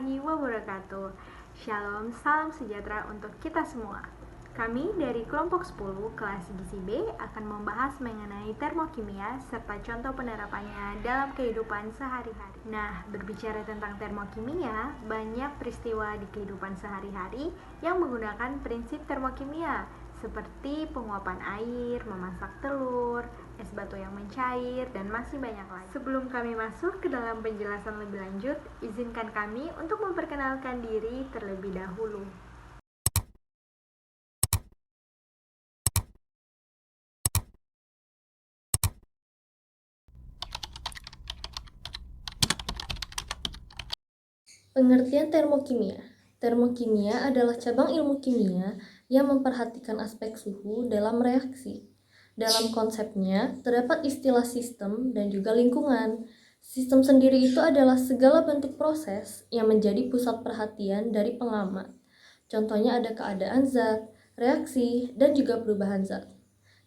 warahmatullahi wabarakatuh. Shalom, salam sejahtera untuk kita semua. Kami dari kelompok 10 kelas Gizi B akan membahas mengenai termokimia serta contoh penerapannya dalam kehidupan sehari-hari. Nah, berbicara tentang termokimia, banyak peristiwa di kehidupan sehari-hari yang menggunakan prinsip termokimia, seperti penguapan air, memasak telur, es batu yang mencair, dan masih banyak lagi. Sebelum kami masuk ke dalam penjelasan lebih lanjut, izinkan kami untuk memperkenalkan diri terlebih dahulu. Pengertian termokimia. Termokimia adalah cabang ilmu kimia yang memperhatikan aspek suhu dalam reaksi. Dalam konsepnya, terdapat istilah sistem dan juga lingkungan. Sistem sendiri itu adalah segala bentuk proses yang menjadi pusat perhatian dari pengamat. Contohnya ada keadaan zat, reaksi, dan juga perubahan zat.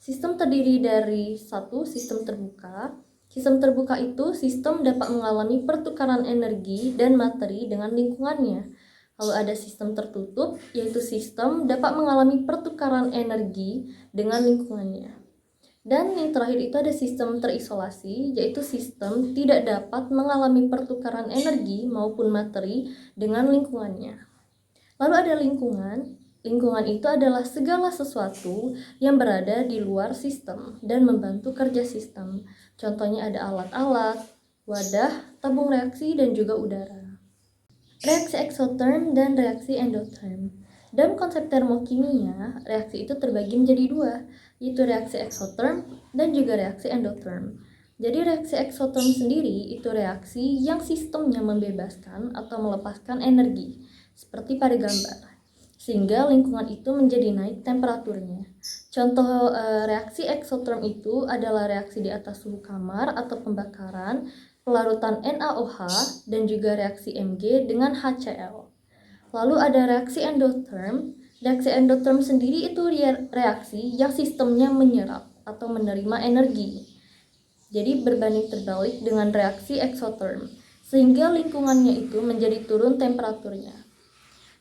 Sistem terdiri dari satu sistem terbuka. Sistem terbuka itu sistem dapat mengalami pertukaran energi dan materi dengan lingkungannya. Lalu ada sistem tertutup, yaitu sistem dapat mengalami pertukaran energi dengan lingkungannya. Dan yang terakhir itu ada sistem terisolasi, yaitu sistem tidak dapat mengalami pertukaran energi maupun materi dengan lingkungannya. Lalu ada lingkungan. Lingkungan itu adalah segala sesuatu yang berada di luar sistem dan membantu kerja sistem. Contohnya ada alat-alat, wadah, tabung reaksi, dan juga udara. Reaksi eksoterm dan reaksi endotherm. Dalam konsep termokimia, reaksi itu terbagi menjadi dua, yaitu reaksi eksoterm dan juga reaksi endotherm. Jadi reaksi eksoterm sendiri itu reaksi yang sistemnya membebaskan atau melepaskan energi, seperti pada gambar, sehingga lingkungan itu menjadi naik temperaturnya. Contoh reaksi eksoterm itu adalah reaksi di atas suhu kamar atau pembakaran, pelarutan NaOH, dan juga reaksi Mg dengan HCl. Lalu ada reaksi endotherm. Reaksi endotherm sendiri itu reaksi yang sistemnya menyerap atau menerima energi. Jadi berbanding terbalik dengan reaksi eksotherm, sehingga lingkungannya itu menjadi turun temperaturnya.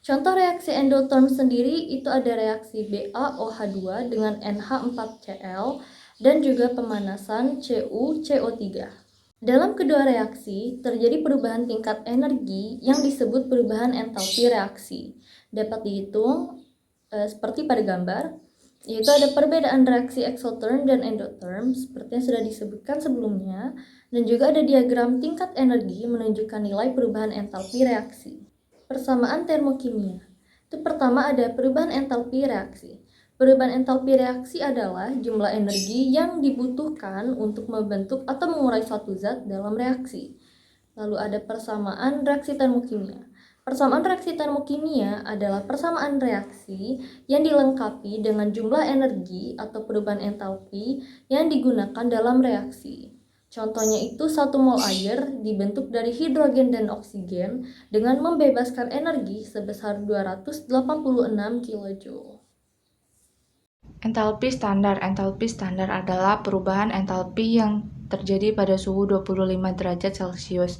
Contoh reaksi endotherm sendiri itu ada reaksi BaOH2 dengan NH4Cl dan juga pemanasan CuCO3. Dalam kedua reaksi, terjadi perubahan tingkat energi yang disebut perubahan entalpi reaksi. Dapat dihitung seperti pada gambar, yaitu ada perbedaan reaksi eksotherm dan endotherm seperti yang sudah disebutkan sebelumnya, dan juga ada diagram tingkat energi menunjukkan nilai perubahan entalpi reaksi. Persamaan termokimia. Itu pertama ada perubahan entalpi reaksi. Perubahan entalpi reaksi adalah jumlah energi yang dibutuhkan untuk membentuk atau mengurai suatu zat dalam reaksi. Lalu ada persamaan reaksi termokimia. Persamaan reaksi termokimia adalah persamaan reaksi yang dilengkapi dengan jumlah energi atau perubahan entalpi yang digunakan dalam reaksi. Contohnya itu 1 mol air dibentuk dari hidrogen dan oksigen dengan membebaskan energi sebesar 286 kJ. Entalpi standar. Entalpi standar adalah perubahan entalpi yang terjadi pada suhu 25 derajat Celcius.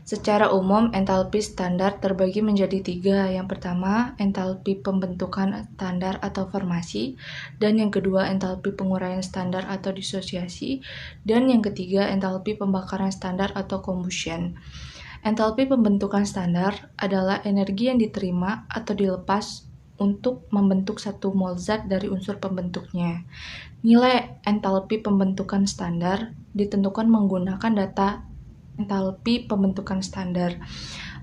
Secara umum, entalpi standar terbagi menjadi 3. Yang pertama, entalpi pembentukan standar atau formasi, dan yang kedua, entalpi penguraian standar atau disosiasi, dan yang ketiga, entalpi pembakaran standar atau combustion. Entalpi pembentukan standar adalah energi yang diterima atau dilepas untuk membentuk 1 mol zat dari unsur pembentuknya. Nilai entalpi pembentukan standar ditentukan menggunakan data entalpi pembentukan standar.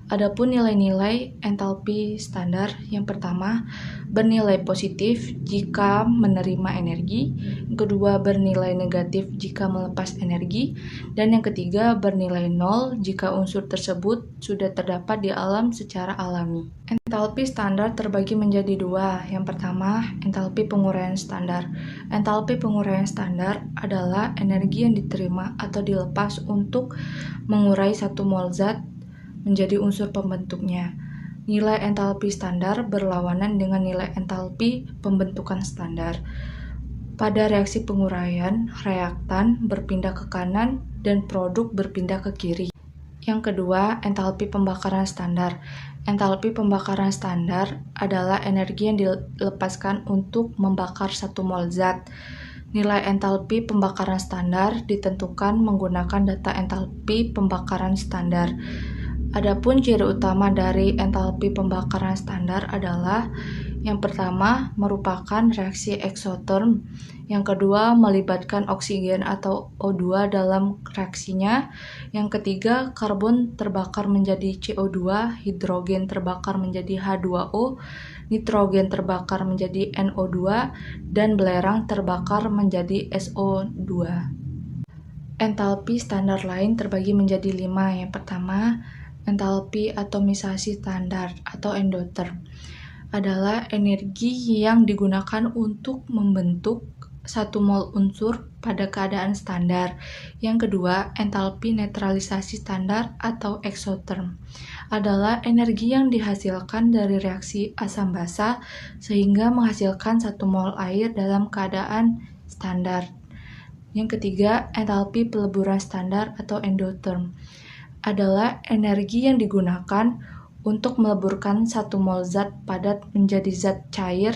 Adapun nilai-nilai entalpi standar, yang pertama bernilai positif jika menerima energi, yang kedua bernilai negatif jika melepas energi, dan yang ketiga bernilai 0 jika unsur tersebut sudah terdapat di alam secara alami. Entalpi standar terbagi menjadi 2. Yang pertama, entalpi penguraian standar. Entalpi penguraian standar adalah energi yang diterima atau dilepas untuk mengurai 1 mol zat menjadi unsur pembentuknya. Nilai entalpi standar berlawanan dengan nilai entalpi pembentukan standar. Pada reaksi penguraian, reaktan berpindah ke kanan dan produk berpindah ke kiri. Yang kedua, entalpi pembakaran standar. Entalpi pembakaran standar adalah energi yang dilepaskan untuk membakar 1 mol zat. Nilai entalpi pembakaran standar ditentukan menggunakan data entalpi pembakaran standar. Adapun ciri utama dari entalpi pembakaran standar adalah yang pertama merupakan reaksi eksoterm, yang kedua melibatkan oksigen atau O2 dalam reaksinya, yang ketiga karbon terbakar menjadi CO2, hidrogen terbakar menjadi H2O, nitrogen terbakar menjadi NO2, dan belerang terbakar menjadi SO2. Entalpi standar lain terbagi menjadi 5. Yang pertama, entalpi atomisasi standar atau endotherm adalah energi yang digunakan untuk membentuk 1 mol unsur pada keadaan standar. Yang kedua, entalpi netralisasi standar atau exotherm adalah energi yang dihasilkan dari reaksi asam basa sehingga menghasilkan 1 mol air dalam keadaan standar. Yang ketiga, entalpi peleburan standar atau endotherm adalah energi yang digunakan untuk meleburkan 1 mol zat padat menjadi zat cair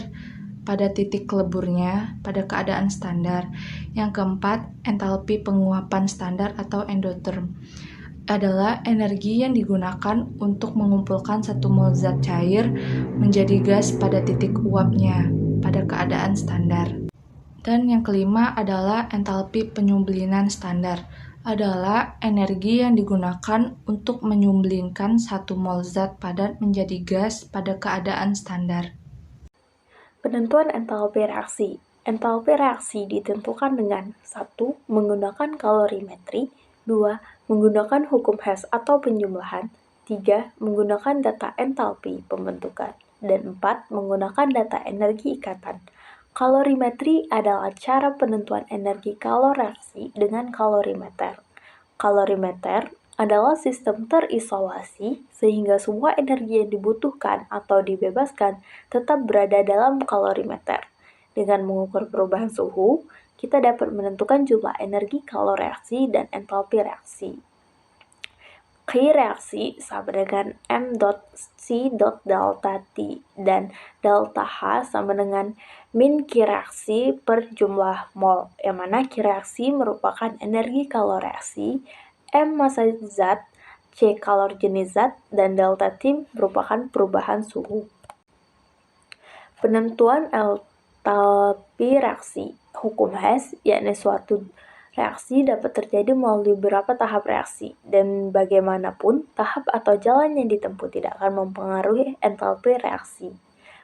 pada titik leburnya pada keadaan standar. Yang keempat, entalpi penguapan standar atau endotherm adalah energi yang digunakan untuk mengumpulkan 1 mol zat cair menjadi gas pada titik uapnya pada keadaan standar. Dan yang kelima adalah entalpi penyumblinan standar adalah energi yang digunakan untuk menyumblinkan 1 mol zat padat menjadi gas pada keadaan standar. Penentuan entalpi reaksi. Entalpi reaksi ditentukan dengan 1. Menggunakan kalorimetri, 2. Menggunakan hukum Hess atau penjumlahan, 3. Menggunakan data entalpi pembentukan, dan 4. Menggunakan data energi ikatan. Kalorimetri adalah cara penentuan energi kalor reaksi dengan kalorimeter. Kalorimeter adalah sistem terisolasi sehingga semua energi yang dibutuhkan atau dibebaskan tetap berada dalam kalorimeter. Dengan mengukur perubahan suhu, kita dapat menentukan jumlah energi kalor reaksi dan entalpi reaksi. Q reaksi sama dengan M.C. delta T dan delta H sama dengan min Q reaksi per jumlah mol, yang mana Q reaksi merupakan energi kalor reaksi, M massa zat, C kalor jenis zat, dan delta T merupakan perubahan suhu. Penentuan entalpi reaksi. Hukum Hess, yakni suatu reaksi dapat terjadi melalui beberapa tahap reaksi, dan bagaimanapun tahap atau jalan yang ditempuh tidak akan mempengaruhi entalpi reaksi.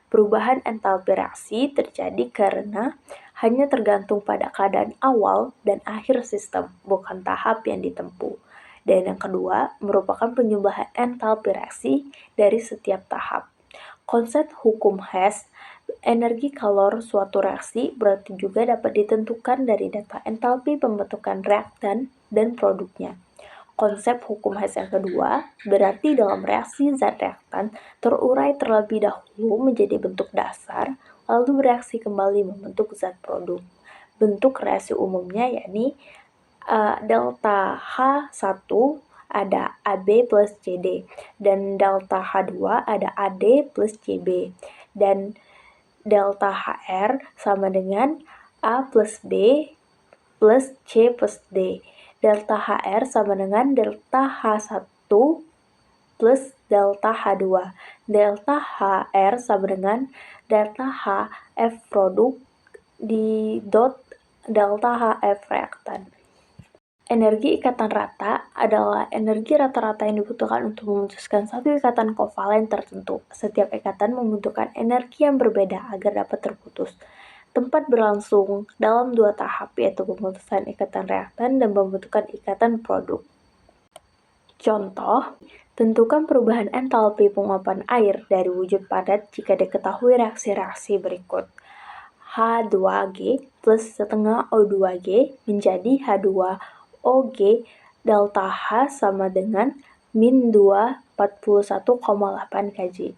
Perubahan entalpi reaksi terjadi karena hanya tergantung pada keadaan awal dan akhir sistem, bukan tahap yang ditempuh. Dan yang kedua, merupakan penjumlahan entalpi reaksi dari setiap tahap. Konsep hukum Hess, energi kalor suatu reaksi berarti juga dapat ditentukan dari data entalpi pembentukan reaktan dan produknya. Konsep hukum Hess yang kedua berarti dalam reaksi zat reaktan terurai terlebih dahulu menjadi bentuk dasar, lalu bereaksi kembali membentuk zat produk. Bentuk reaksi umumnya yakni delta H1 ada AB plus CD, dan delta H2 ada AD plus CB, dan delta HR sama dengan A plus B plus C plus D. Delta HR sama dengan delta H1 plus delta H2. Delta HR sama dengan delta HF produk di dot delta HF reaktan. Energi ikatan rata adalah energi rata-rata yang dibutuhkan untuk memutuskan satu ikatan kovalen tertentu. Setiap ikatan membutuhkan energi yang berbeda agar dapat terputus. Tempat berlangsung dalam 2 tahap, yaitu pemutusan ikatan reaktan dan pembentukan ikatan produk. Contoh, tentukan perubahan entalpi penguapan air dari wujud padat jika diketahui reaksi-reaksi berikut. H2G plus setengah O2G menjadi H2OG delta H sama dengan min 2 41,8 kJ.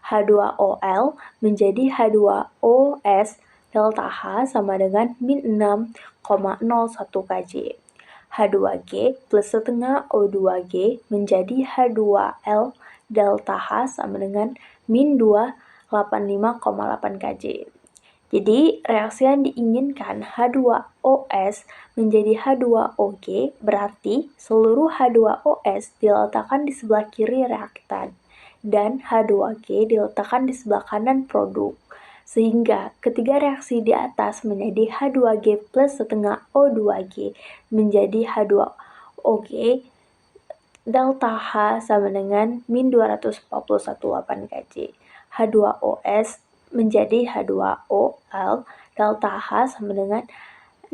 H2OL menjadi H2OS delta H sama dengan min 6,01 kJ. H2G plus setengah O2G menjadi H2L delta H sama dengan min 285,8 Kj. Jadi, reaksi yang diinginkan H2OS menjadi H2OG berarti seluruh H2OS diletakkan di sebelah kiri reaktan dan H2G diletakkan di sebelah kanan produk. Sehingga ketiga reaksi di atas menjadi H2G plus setengah O2G menjadi H2OG delta H sama dengan min 241,8 Kj. H2OS menjadi H2OL delta H sama dengan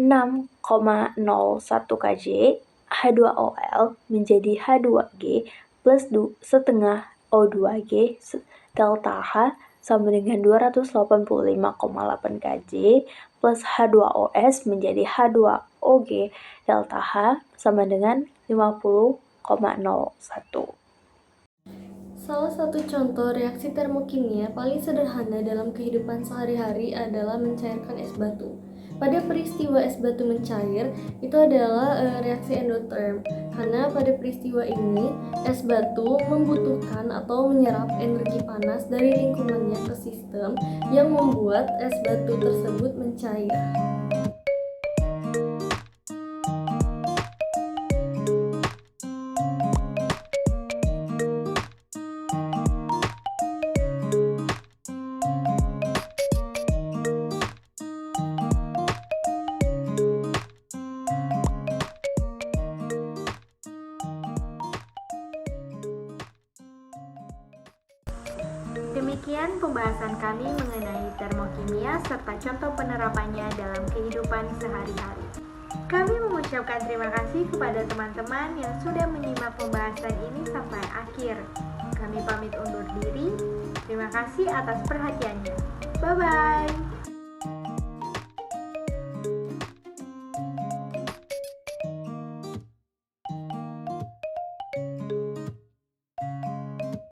6,01 Kj. H2OL menjadi H2G plus setengah O2G delta H sama dengan 285,8 Kj plus H2OS menjadi H2OG delta H sama dengan 50,01. Salah satu contoh reaksi termokimia paling sederhana dalam kehidupan sehari-hari adalah mencairkan es batu. Pada peristiwa es batu mencair, itu adalah reaksi endotherm. Karena pada peristiwa ini, es batu membutuhkan atau menyerap energi panas dari lingkungannya ke sistem yang membuat es batu tersebut mencair. Demikian pembahasan kami mengenai termokimia serta contoh penerapannya dalam kehidupan sehari-hari. Kami mengucapkan terima kasih kepada teman-teman yang sudah menyimak pembahasan ini sampai akhir. Kami pamit undur diri. Terima kasih atas perhatiannya. Bye-bye.